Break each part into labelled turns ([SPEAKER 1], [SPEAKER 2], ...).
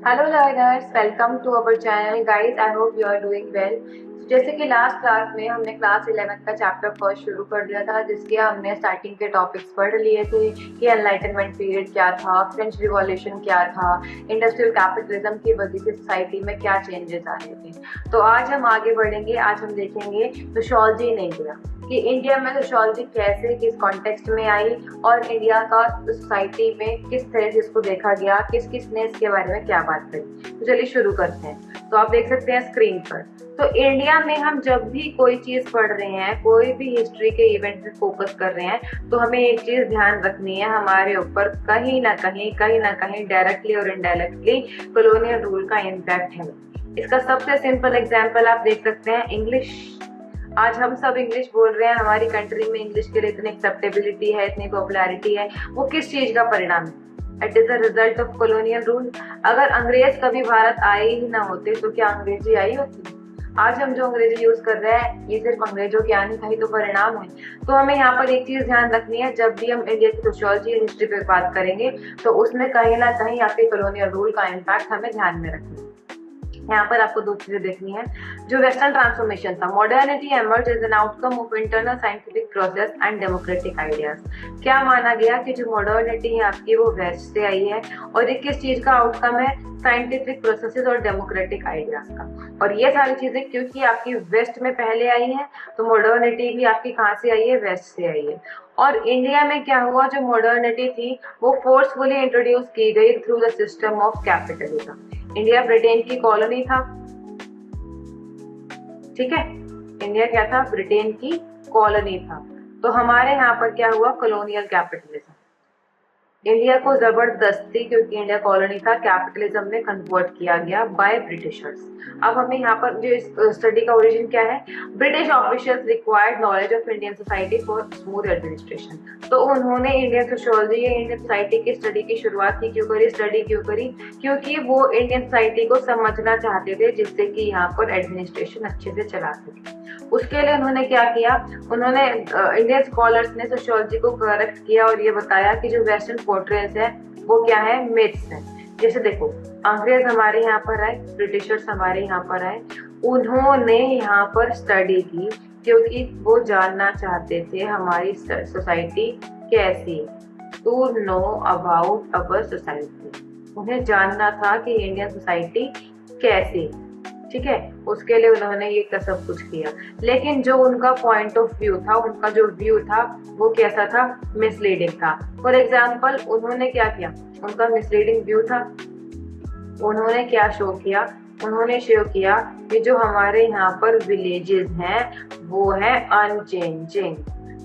[SPEAKER 1] Hello learners, welcome to our channel guys. I hope you are doing well. जैसे कि last class में हमने class 11 का chapter first शुरू कर दिया था, जिसके हमने स्टार्टिंग के टॉपिक्स पढ़ लिए थे कि एनलाइटनमेंट पीरियड क्या था, फ्रेंच रिवॉल्यूशन क्या था, इंडस्ट्रियल कैपिटलिज्म की वजह से सोसाइटी में क्या चेंजेस आ रहे थे। तो आज हम आगे बढ़ेंगे। आज हम देखेंगे सोशियोलॉजी इन इंडिया, कि इंडिया में सोशियोलॉजी कैसे, किस कॉन्टेक्स्ट में आई और इंडिया का सोसाइटी में किस तरह से इसको देखा गया, किस किस ने इसके बारे में क्या बात करी। तो चलिए शुरू करते हैं। तो आप देख सकते हैं स्क्रीन पर। तो इंडिया में हम जब भी कोई चीज पढ़ रहे हैं, कोई भी हिस्ट्री के इवेंट पे फोकस कर रहे हैं, तो हमें एक चीज ध्यान रखनी है, हमारे ऊपर कहीं ना कहीं डायरेक्टली और इनडायरेक्टली कॉलोनियल रूल का इम्पैक्ट है। इसका सबसे सिंपल एग्जाम्पल आप देख सकते हैं इंग्लिश। आज हम सब इंग्लिश बोल रहे हैं, हमारी कंट्री में इंग्लिश के लिए इतनी एक्सेप्टेबिलिटी है, इतनी पॉपुलैरिटी है, वो किस चीज का परिणाम है? It is the result of colonial rule. अगर अंग्रेज कभी भारत आए ही ना होते तो क्या अंग्रेजी आई होती? आज हम जो अंग्रेजी यूज कर रहे हैं, ये सिर्फ अंग्रेजों के आने का ही तो परिणाम है। तो हमें यहाँ पर एक चीज ध्यान रखनी है, जब भी हम इंडिया की सोशियोलॉजी या हिस्ट्री पे बात करेंगे तो उसमें कहीं ना कहीं आपके कॉलोनियल रूल का इम्पैक्ट हमें ध्यान में रखना है। यहाँ पर आपको दो चीजें देखनी है। जो वेस्टर्न ट्रांसफॉर्मेशन था, modernity emerge as an outcome of internal scientific process and democratic ideas. क्या माना गया कि जो मॉडर्निटी है आपकी वो वेस्ट से आई है, और ये किस चीज का आउटकम है? साइंटिफिक प्रोसेसेस और डेमोक्रेटिक आइडियाज का। और ये सारी चीजें क्योंकि आपकी वेस्ट में पहले आई है, तो मॉडर्निटी भी आपकी कहाँ से आई है? वेस्ट से आई है। और इंडिया में क्या हुआ, जो मॉडर्निटी थी वो फोर्सफुली इंट्रोड्यूस की गई through the system of capitalism. India Britain की कॉलोनी था, ठीक है। इंडिया क्या था? ब्रिटेन की कॉलोनी था। तो हमारे यहाँ पर क्या हुआ? Colonial capitalism. इंडिया को जबरदस्ती, क्योंकि इंडिया कॉलोनी था, कैपिटलिज्म में कन्वर्ट किया गया बाय ब्रिटिशर्स। अब हमें यहाँ पर जो इस स्टडी का ओरिजिन क्या है? British officials required knowledge of Indian society for smooth administration. तो उन्होंने इंडियन सोशियोलॉजी या इंडियन सोसाइटी की स्टडी की शुरुआत की। क्यों करी? स्टडी क्यों करी? क्योंकि वो इंडियन सोसाइटी को समझना चाहते थे, जिससे कि यहाँ पर एडमिनिस्ट्रेशन अच्छे से चला सके। उसके लिए उन्होंने क्या किया? उन्होंने इंडियन स्कॉलर्स ने सोशियोलॉजी को करेक्ट किया और ये बताया कि जो वेस्टर्न पोर्ट्रेल्स है वो क्या है? मिथ्स है। जैसे देखो, अंग्रेज हमारे यहाँ पर आए, ब्रिटिशर्स हमारे यहाँ पर आए, उन्होंने यहाँ पर स्टडी की क्योंकि वो जानना चाहते थे हमारी सोसाइटी कैसी, to know about our society. उन्हें जानना था कि इंडियन सोसाइटी कैसी, ठीक है। उसके लिए उन्होंने ये सब कुछ किया। लेकिन जो उनका पॉइंट ऑफ व्यू था, उनका जो व्यू था वो कैसा था? मिसलीडिंग था। फॉर एग्जाम्पल, उन्होंने क्या किया? उनका मिसलीडिंग व्यू था। उन्होंने क्या शो किया? उन्होंने शो किया कि जो हमारे यहाँ पर विलेजेस हैं वो है अनचेंजिंग।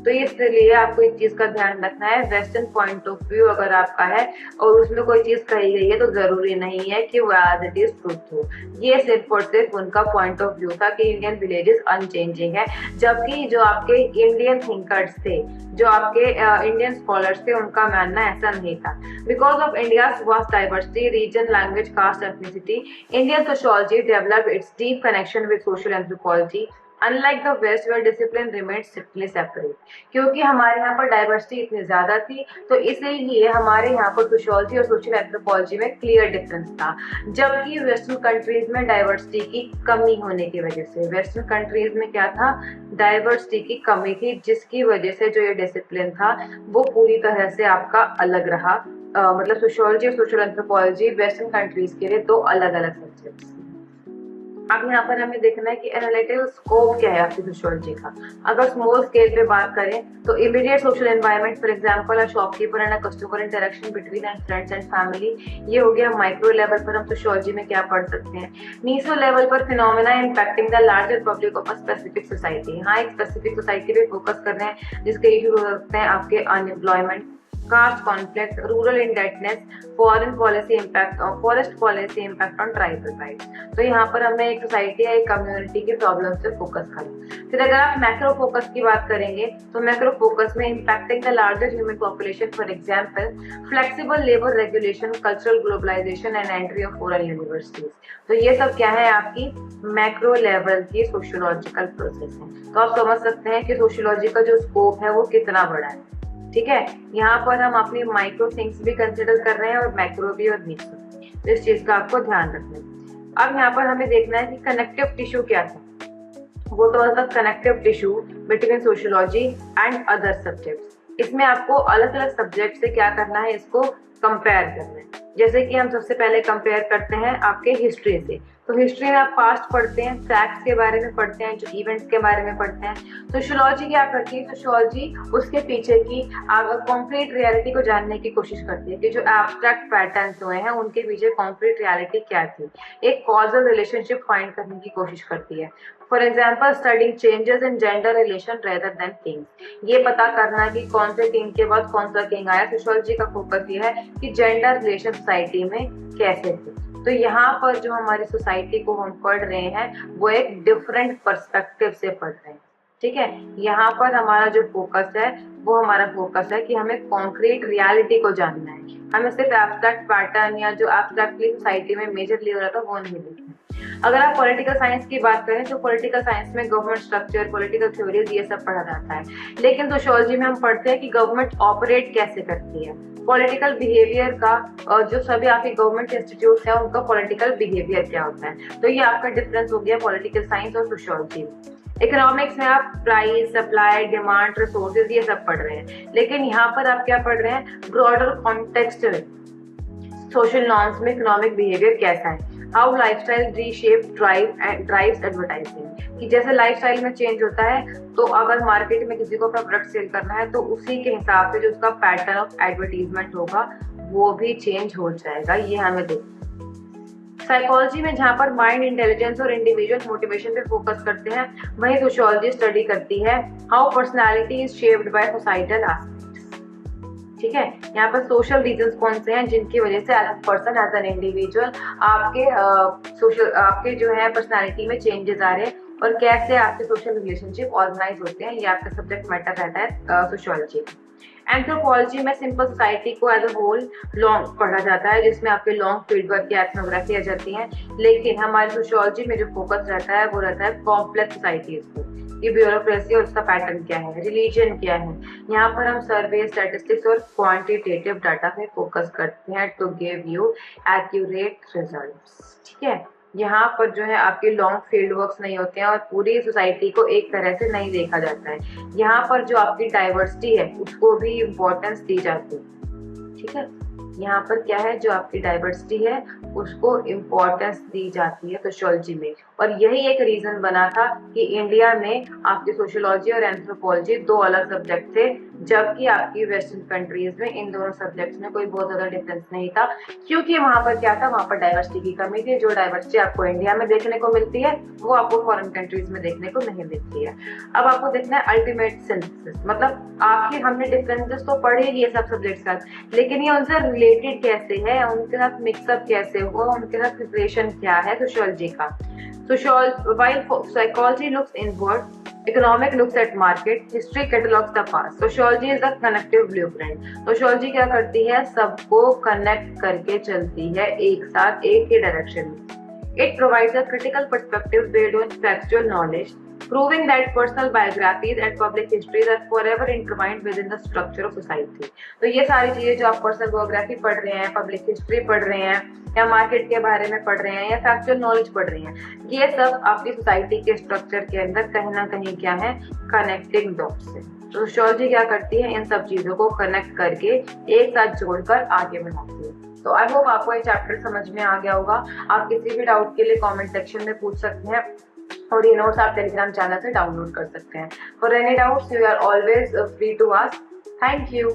[SPEAKER 1] तो इसलिए आपको एक चीज का ध्यान रखना है, वेस्टर्न पॉइंट ऑफ व्यू अगर आपका है और उसमें कोई चीज कही गई है तो जरूरी नहीं है कि वो एज इट इज ट्रूथ हो। ये सिर्फ और सिर्फ उनका पॉइंट ऑफ व्यू था कि इंडियन विलेजेस अनचेंजिंग है। जबकि जो आपके इंडियन थिंकर्स थे, जो आपके इंडियन स्कॉलर्स थे, उनका मानना ऐसा नहीं था। Because of India's vast diversity, region, language, caste, ethnicity, Indian sociology developed its deep connection with social anthropology unlike the West where discipline remained strictly separate. क्योंकि हमारे यहाँ पर डाइवर्सिटी इतनी ज्यादा थी, तो इसीलिए हमारे यहाँ पर सोशियोलॉजी और सोशल एंथ्रोपोलॉजी में क्लियर डिफरेंस था। जबकि वेस्टर्न कंट्रीज में डाइवर्सिटी की कमी होने की वजह से, वेस्टर्न कंट्रीज में क्या था? डाइवर्सिटी की कमी थी, जिसकी वजह से जो ये डिसिप्लिन था वो पूरी तरह से आपका अलग रहा। मतलब सोशियोलॉजी और सोशल एंथ्रोपोलॉजी वेस्टर्न कंट्रीज के लिए दो अलग अलग सब्जेक्ट्स। अब यहाँ पर हमें देखना है कि एनालिटिकल स्कोप क्या है आपकी सोशियोलॉजी का। अगर स्मॉल स्केल पे बात करें तो immediate social environment, for example a shopkeeper and a customer interaction between and friends and family, ये हो गया। माइक्रो लेवल पर हम सोशियोलॉजी में क्या पढ़ सकते हैं? मीसो लेवल पर phenomena impacting the larger public of a specific society. हाँ, एक स्पेसिफिक सोसाइटी पे फोकस कर रहे हैं, जिसके इशू हो सकते हैं आपके unemployment, caste conflict, rural indebtedness, foreign policy impact और forest policy impact on tribal rights। तो यहाँ पर हमने एक सोसाइटी या एक कम्युनिटी की प्रॉब्लम से फोकस करें। फिर अगर आप मैक्रो फोकस की बात करेंगे तो मैक्रो फोकस में impacting the larger human population, for example flexible labour regulation, cultural globalisation and entry of foreign universities. तो ये सब क्या है? आपकी मैक्रो लेवल की सोशियोलॉजिकल प्रोसेस है। तो आप समझ सकते हैं कि सोशियोलॉजी का जो स्कोप है वो कितना बड़ा है, ठीक है। यहाँ पर हम अपनी माइक्रो थिंग्स भी कंसिडर कर रहे हैं और मैक्रो भी और मीसो। तो इस चीज का आपको ध्यान रखना है। अब यहाँ पर हमें देखना है कि कनेक्टिव टिश्यू क्या था। वो तो मतलब connective tissue between sociology and other subjects. इसमें आपको अलग अलग सब्जेक्ट से क्या करना है, इसको कंपेयर करना है। जैसे कि हम सबसे पहले कंपेयर करते हैं आपके हिस्ट्री से। तो हिस्ट्री में आप पास्ट पढ़ते हैं, फैक्ट्स के बारे में पढ़ते हैं, जो इवेंट्स के बारे में पढ़ते हैं। सोशियोलॉजी क्या करती है, सोशियोलॉजी उसके पीछे की कॉन्क्रीट रियलिटी को जानने की कोशिश करती है कि जो एब्स्ट्रैक्ट पैटर्न्स हुए हैं उनके पीछे कॉन्क्रीट रियलिटी क्या थी, एक कॉजल रिलेशनशिप फाइंड करने की कोशिश करती है। For example studying changes in gender relation rather than Kings, ये पता करना कि कौन से किंग के बाद कौन सा किंग आया। सोशियोलॉजी का फोकस ये है कि जेंडर रिलेशन सोसाइटी में कैसे थे। तो यहाँ पर जो हमारी सोसाइटी को हम पढ़ रहे हैं वो एक डिफरेंट पर्सपेक्टिव से पढ़ रहे हैं, ठीक है। यहाँ पर हमारा जो फोकस है वो हमारा फोकस है कि हमें कॉन्क्रीट रियलिटी को जानना है, हमें सिर्फ एब्स्ट्रैक्ट पैटर्न या जो एब्स्ट्रैक्टली सोसाइटी में मेजरली हो रहा था वो नहीं देखना। अगर आप पॉलिटिकल साइंस की बात करें तो पॉलिटिकल साइंस में गवर्नमेंट स्ट्रक्चर, पॉलिटिकल थ्योरीज ये सब पढ़ा जाता है, लेकिन सोशियोलॉजी में हम पढ़ते हैं कि गवर्नमेंट ऑपरेट कैसे करती है, पॉलिटिकल बिहेवियर का, और जो सभी आपके गवर्नमेंट इंस्टीट्यूट है उनका पॉलिटिकल बिहेवियर क्या होता है। तो ये आपका डिफरेंस हो गया पॉलिटिकल साइंस और सोशियोलॉजी। इकोनॉमिक्स में आप प्राइस, सप्लाई, डिमांड, रिसोर्सेज ये सब पढ़ रहे हैं, लेकिन यहाँ पर आप क्या पढ़ रहे हैं, ब्रॉडर कॉन्टेक्स्ट में सोशल नॉर्म्स में इकोनॉमिक बिहेवियर कैसा है, how lifestyle reshape drives advertising, कि जैसे लाइफस्टाइल में चेंज होता है तो अगर मार्केट में किसी को अपना प्रोडक्ट सेल करना है तो उसी के हिसाब से जो उसका पैटर्न ऑफ एडवर्टीजमेंट होगा वो भी चेंज हो जाएगा, ये हमें देखना। साइकोलॉजी में जहाँ पर माइंड इंटेलिजेंस और इंडिविजुअल मोटिवेशन पे फोकस करते हैं, वहीं सोशियोलॉजी स्टडी करती है how personality is shaped by societal aspects, ठीक है। यहाँ पर सोशल रीजंस कौन से हैं जिनकी वजह से as a person, as an individual आपके जो है पर्सनालिटी में चेंजेस आ रहे हैं और कैसे आपके सोशल रिलेशनशिप ऑर्गेनाइज होते हैं, ये आपका सब्जेक्ट मैटर रहता है सोशियोलॉजी। एंथ्रोपोलॉजी में सिंपल सोसाइटी को एज अ होल लॉन्ग पढ़ा जाता है, जिसमें आपके लॉन्ग फील्ड वर्क की एथनोग्राफी आ जाती है, लेकिन हमारी सोशियोलॉजी में जो फोकस रहता है वो रहता है कॉम्प्लेक्स सोसाइटीज को, कि ब्यूरोक्रेसी और उसका पैटर्न क्या है, रिलीजन क्या है। यहाँ पर हम सर्वे, स्टैटिस्टिक्स और क्वांटिटेटिव डाटा पे फोकस करते हैं to give you accurate results, ठीक है। यहाँ पर जो है आपके लॉन्ग फील्ड वर्क्स नहीं होते हैं और पूरी सोसाइटी को एक तरह से नहीं देखा जाता है। यहाँ पर जो आपकी डाइवर्सिटी है उसको भी इम्पोर्टेंस दी जाती है, ठीक है। यहाँ पर क्या है, जो आपकी डाइवर्सिटी है उसको इम्पोर्टेंस दी जाती है सोशियोलॉजी में, और यही एक रीजन बना था कि इंडिया में आपकी सोशियोलॉजी और एंथ्रोपोलॉजी दो अलग सब्जेक्ट थे, जबकि आपकी वेस्टर्न कंट्रीज में इन दोनों सब्जेक्ट्स में कोई बहुत ज्यादा डिफरेंस नहीं था, क्योंकि वहां पर क्या था, वहां पर डाइवर्सिटी की कमी थी। जो डाइवर्सिटी आपको इंडिया में देखने को मिलती है वो आपको फॉरेन कंट्रीज में देखने को नहीं मिलती है। अब आपको देखना है अल्टीमेट सिंथेसिस, मतलब आखिर हमने डिफरेंसेस तो पढ़े ये सब सब्जेक्ट्स का, लेकिन ये उनसे रिलेटेड कैसे है, उनके साथ मिक्सअप कैसे हुआ, उनके साथ प्रिपरेशन क्या है सोशियोलॉजी का। While psychology looks inward, economic looks at market, history catalogs the past. Sociology is a connective blueprint. Sociology क्या करती है, सबको कनेक्ट करके चलती है एक साथ एक ही डायरेक्शन में। It provides a critical perspective based on factual knowledge, proving that personal biographies and public histories are forever intertwined within the structure of society. तो ये सारी चीजें जो आप पर्सनल बायोग्राफी पढ़ रहे हैं, पब्लिक हिस्ट्री पढ़ रहे हैं, या मार्केट के बारे में पढ़ रहे हैं, या फैक्चुअल नॉलेज पढ़ रहे हैं, ये सब आपकी सोसाइटी के स्ट्रक्चर के अंदर कहीं ना कहीं क्या है, कनेक्टिंग डॉट्स है। तो सोशियोलॉजी क्या करती है, इन सब चीजों को कनेक्ट करके एक साथ जोड़कर आगे बढ़ाती है। तो आई होप आपको ये चैप्टर समझ में आ गया होगा। आप किसी भी डाउट के लिए कमेंट सेक्शन में पूछ सकते हैं, और ये नोट्स आप टेलीग्राम चैनल से डाउनलोड कर सकते हैं। For any doubts you are always free to ask. Thank you.